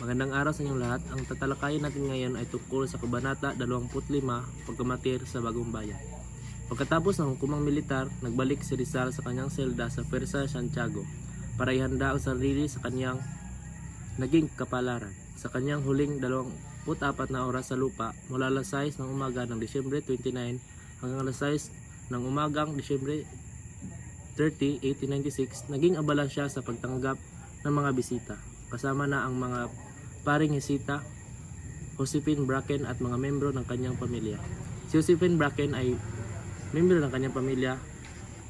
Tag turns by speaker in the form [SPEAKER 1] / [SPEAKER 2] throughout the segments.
[SPEAKER 1] Magandang araw sa inyong lahat. Ang tatalakayin natin ngayon ay tungkol sa Kabanata 25, Pagkamatir sa Bagong Bayan. Pagkatapos ng hukumang militar, nagbalik si Rizal sa kanyang selda sa Persa Santiago para ihanda ang sarili sa kanyang naging kapalaran. Sa kanyang huling 24 na oras sa lupa mula alas 6 ng umaga ng Disyembre 29 hanggang alas 6 ng umagang Disyembre 30, 1896, naging abala siya sa pagtanggap ng mga bisita, kasama na ang mga paring Hesita, Josephine Bracken at mga membro ng kanyang pamilya. Si Josephine Bracken ay membro ng kanyang pamilya.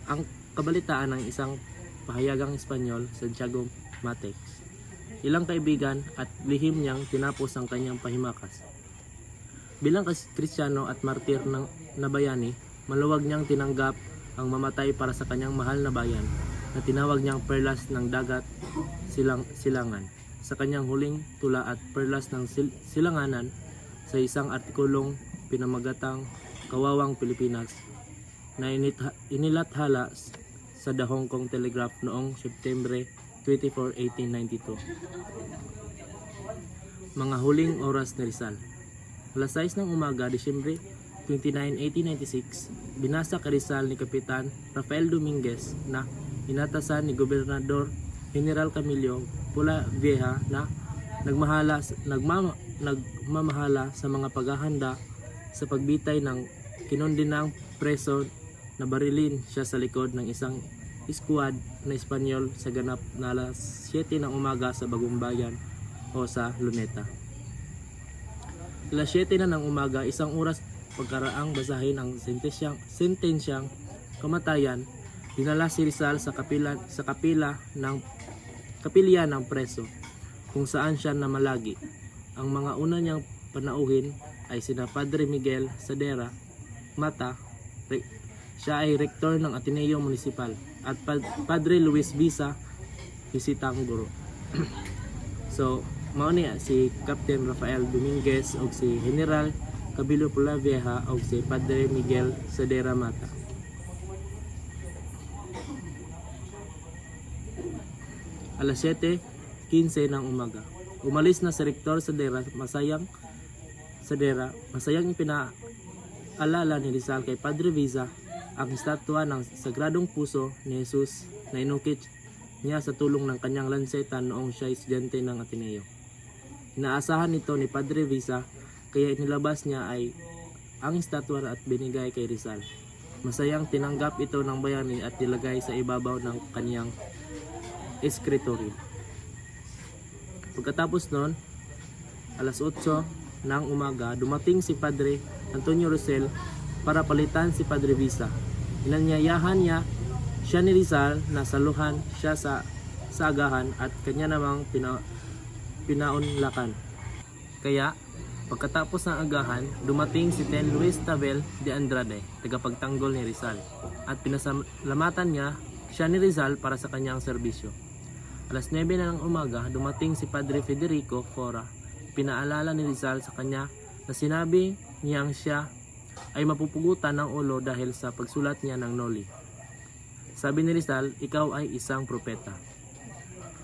[SPEAKER 1] Ang kabalitaan ng isang pahayagang Espanyol, Santiago Matex. Ilang kaibigan at lihim niyang tinapos ang kanyang pahimakas. Bilang Kristiyano at martir ng nabayani, maluwag niyang tinanggap ang mamatay para sa kanyang mahal na bayan na tinawag niyang Perlas ng Dagat Silangan. Sa kanyang huling tula at Perlas ng Silanganan, sa isang artikulong pinamagatang Kawawang Pilipinas na inilathala sa The Hong Kong Telegraph noong September 24, 1892. Mga huling oras ni Rizal. Alas 6 ng umaga, Disyembre 29, 1896, binasa kay Rizal ni Kapitan Rafael Dominguez na inatasan ni Gobernador General Camilo Pula Vieja na nagmamahala sa mga paghahanda sa pagbitay ng kinondinang preso na barilin siya sa likod ng isang squad na Espanyol sa ganap na alas 7 ng umaga sa Bagong Bayan o sa Luneta. Alas 7 na ng umaga, isang oras pagkaraang basahin ang sentensyang kamatayan, dinala si Rizal sa kapilya ng preso kung saan siya namalagi. Ang mga una niyang panauhin ay sina Padre Miguel Sadera Mata, siya ay rektor ng Ateneo Municipal, at Padre Luis Bisa, Hisitang Guro. So, mao niya si Captain Rafael Dominguez o si General Camilo Pula Vieja o si Padre Miguel Sadera Mata. Alas 7:15 ng umaga. Umalis na si Rector Sadera, masayang pinaalala ni Rizal kay Padre Visa ang estatwa ng Sagradong Puso ni Jesus na inukit niya sa tulong ng kanyang lansetan noong siya estudyante ng Ateneo. Inaasahan nito ni Padre Visa, kaya inilabas niya ay ang estatwa at binigay kay Rizal. Masayang tinanggap ito ng bayani at nilagay sa ibabaw ng kanyang eskritoryo. Pagkatapos nun, alas 8 ng umaga, dumating si Padre Antonio Rosel para palitan si Padre Visa. Inanyayahan niya siya ni Rizal na saluhan siya sa agahan at kanya namang pinaunlakan. Kaya, pagkatapos ng agahan, dumating si Ten Luis Tabel de Andrade, tagapagtanggol ni Rizal, at pinasalamatan niya siya ni Rizal para sa kanyang serbisyo. Alas 9 na ng umaga, dumating si Padre Federico Fora. Pinaalala ni Rizal sa kanya na sinabi niyang siya ay mapupugutan ng ulo dahil sa pagsulat niya ng Noli. Sabi ni Rizal, ikaw ay isang propeta.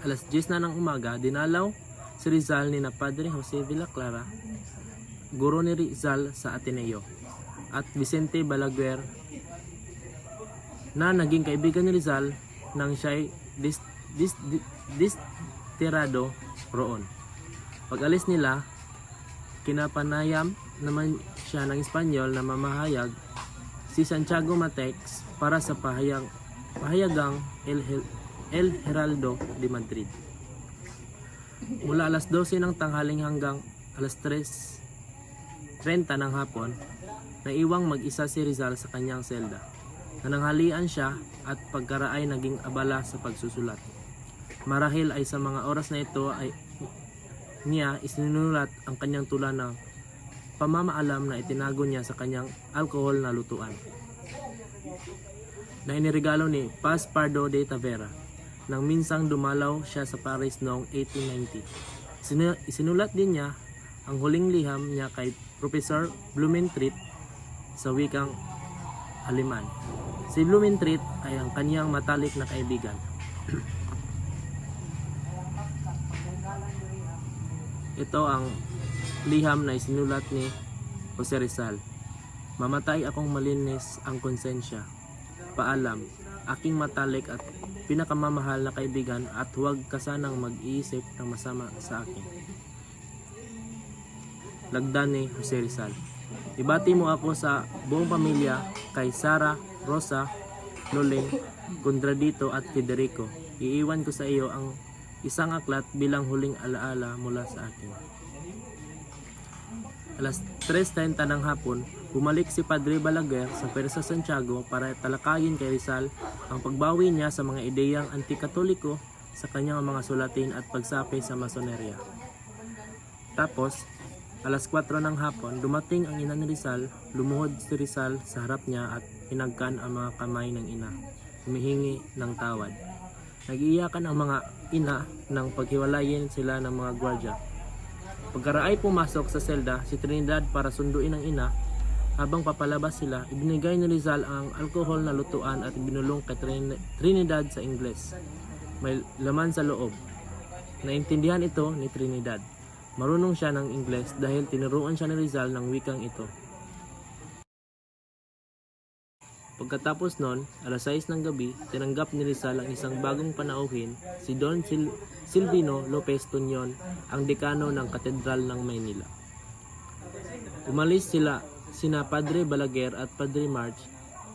[SPEAKER 1] Alas 10 na ng umaga, dinalaw si Rizal ni na Padre Jose Villaclara, guro ni Rizal sa Ateneo, at Vicente Balaguer na naging kaibigan ni Rizal nang siya'y distirado roon. Pag-alis nila, kinapanayam naman siya ng Espanyol na mamahayag si Santiago Matex para sa pahayagang El Heraldo de Madrid. Mula alas 12 ng tanghaling hanggang alas 3:30 ng hapon, naiwang mag-isa si Rizal sa kanyang selda. Nananghalian siya at pagkaraay naging abala sa pagsusulat. Marahil ay sa mga oras na ito ay niya isinulat ang kanyang tula ng pamamaalam na itinago niya sa kanyang alkohol na lutuan, na iniregalo ni Paz Pardo de Tavera nang minsang dumalaw siya sa Paris noong 1890. Isinulat din niya ang huling liham niya kay Professor Blumentritt sa wikang Aleman. Si Blumentritt ay ang kanyang matalik na kaibigan. Ito ang liham na isinulat ni Jose Rizal. Mamatay akong malinis ang konsensya. Paalam, aking matalik at pinakamamahal na kaibigan, at huwag ka sanang mag-iisip ng masama sa akin. Lagda ni Jose Rizal. Ibati mo ako sa buong pamilya, kay Sara, Rosa, Loling, Condradito at Federico. Iiwan ko sa iyo ang isang aklat bilang huling alaala mula sa akin. Alas 3:30 ng hapon, bumalik si Padre Balaguer sa Persa Santiago para talakayin kay Rizal ang pagbawi niya sa mga ideyang anti-katoliko sa kanyang mga sulatin at pagsapi sa masonerya. Tapos, alas 4 ng hapon, dumating ang ina ni Rizal. Lumuhod si Rizal sa harap niya at hinagkan ang mga kamay ng ina, humihingi ng tawad. Nag-iiyakan ang mga ina nang paghiwalayin sila ng mga gwardya. Pagkaraay pumasok sa selda si Trinidad para sunduin ang ina. Habang papalabas sila, ibinigay ni Rizal ang alkohol na lutuan at binulong kay Trinidad sa Ingles. May laman sa loob. Naintindihan ito ni Trinidad. Marunong siya ng Ingles dahil tinuruan siya ni Rizal ng wikang ito. Pagkatapos nun, alas 6 ng gabi, tinanggap ni Rizal ang isang bagong panauhin, si Don Silvino Lopez Tuñon, ang dekano ng Katedral ng Maynila. Umalis sina Padre Balaguer at Padre March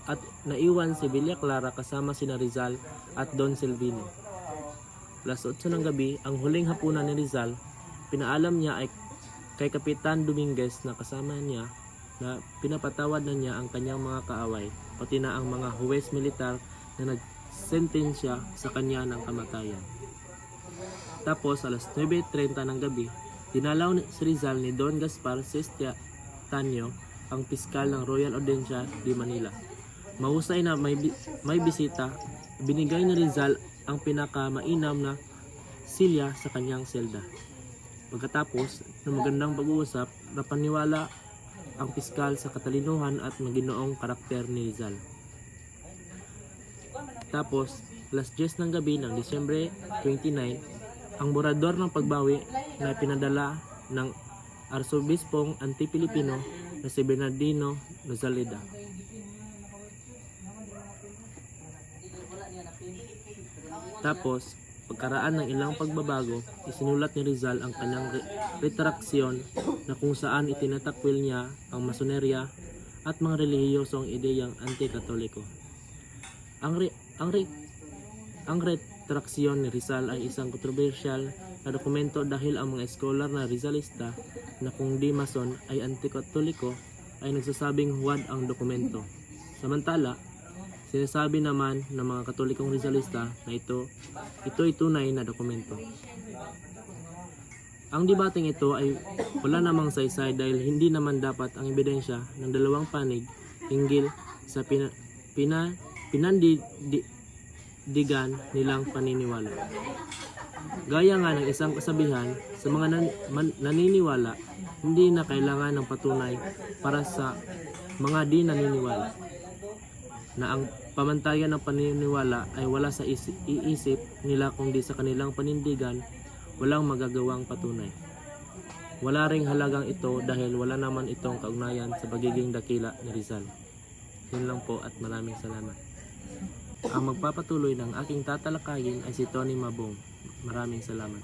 [SPEAKER 1] at naiwan si Villa Clara kasama sina Rizal at Don Silvino. Alas 8 ng gabi, ang huling hapunan ni Rizal, pinaalam niya ay kay Kapitan Dominguez na kasama niya na pinapatawad na niya ang kanyang mga kaaway, pati na ang mga huwes militar na nagsentensya sa kanya ng kamatayan. Tapos alas 9:30 ng gabi, dinalaw si Rizal ni Don Gaspar Sestia Tanyo, ang piskal ng Royal Audiencia de Manila. Mahusay na may bisita, binigay ni Rizal ang pinakamainam na silya sa kanyang selda. Pagkatapos ng magandang pag-uusap, napaniwala ang piskal sa katalinuhan at maginoong karakter ni Rizal. Tapos, alas 10 ng gabi ng Disyembre 29, ang borador ng pagbawi na pinadala ng Arsobispong Anti-Pilipino na si Bernardino Nozaleda. Tapos, pagkaraan ng ilang pagbabago, isinulat ni Rizal ang kanyang retraksyon na kung saan itinatakwil niya ang masonerya at mga relihiyosong ideyang anti-katoliko. Ang retraksyon ni Rizal ay isang kontrobersyal na dokumento dahil ang mga eskolar na Rizalista na kung di mason ay anti-katoliko ay nagsasabing huwad ang dokumento. Samantala, sinasabi naman ng mga Katolikong Rizalista na ito'y tunay na dokumento. Ang debateng ito ay wala namang saysay dahil hindi naman dapat ang ebidensya ng dalawang panig hinggil sa pinandidigan nilang paniniwala. Gaya nga ng isang kasabihan, sa mga naniniwala, hindi na kailangan ng patunay para sa mga di naniniwala, na ang pamantayan ng paniniwala ay wala sa iisip nila kundi sa kanilang panindigan, walang magagawang patunay. Wala ring halagang ito dahil wala naman itong kaugnayan sa pagiging dakila ni Rizal. Yun lang po at maraming salamat. Ang magpapatuloy ng aking tatalakayin ay si Tony Mabong. Maraming salamat.